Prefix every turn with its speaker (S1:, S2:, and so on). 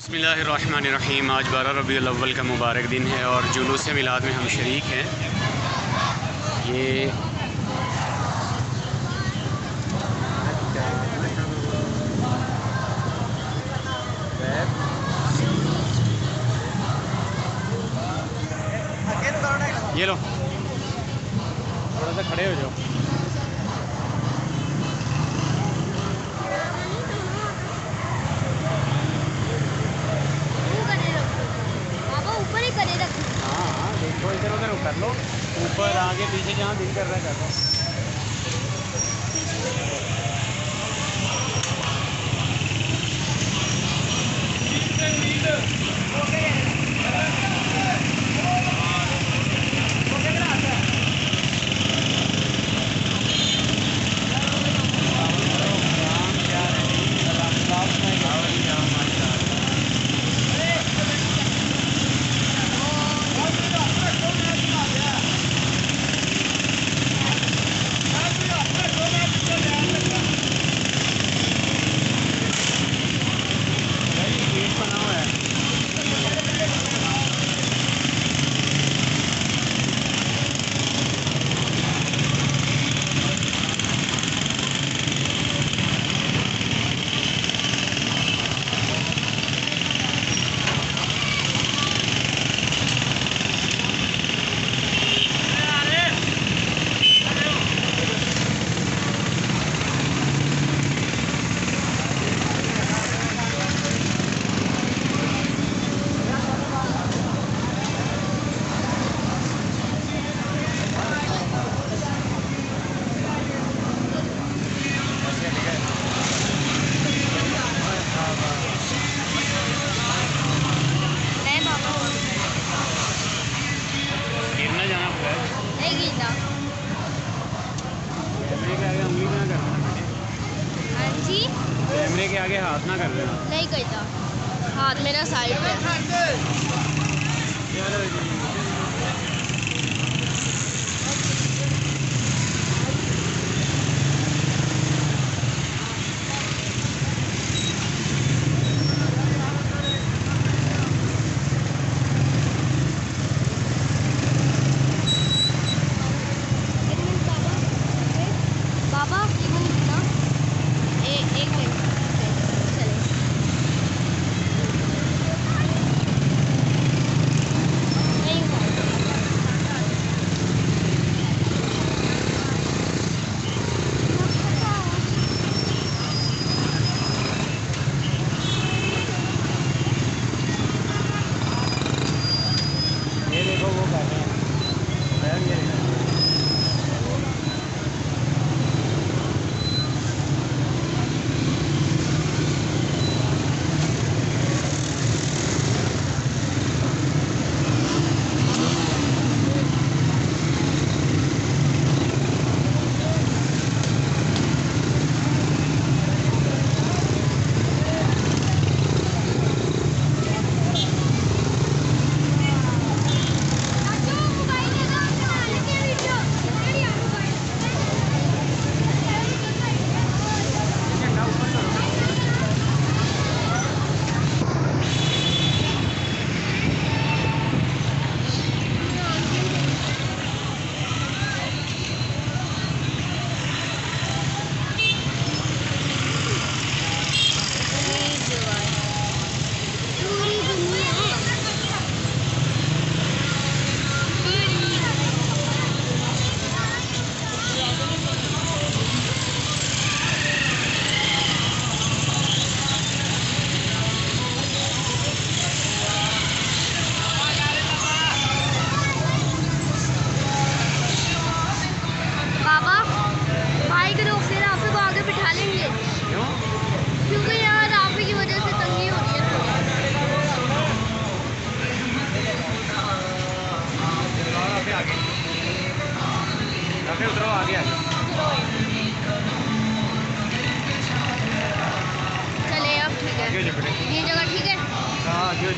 S1: बिस्मिल्लाहिर्रहमानिर्रहीम। आज 12 रबीउल अव्वल का मुबारक दिन है और जुलूस मिलाद में हम शरीक हैं। ये लो, थोड़ा सा खड़े हो जाओ। हाँ, देखो इधर उधर कर लो, ऊपर आगे पीछे जहाँ दिल कर रहा है कर लो। कैमरे के आगे हाथ ना कर देना।
S2: नहीं कहता, हाथ मेरा साइड पे। बाबा एक मिनट चले। नहीं
S1: ये देखो वो कर रहे हैं।
S2: बाबा बाइक रोक के राफे को आगे बिठा लेंगे।
S1: क्यों?
S2: क्योंकि यहाँ राफे की वजह से तंगी हो रही है।
S1: उतरो आगे
S2: चले अब ठीक है, ये जगह ठीक है।
S1: हाँ जो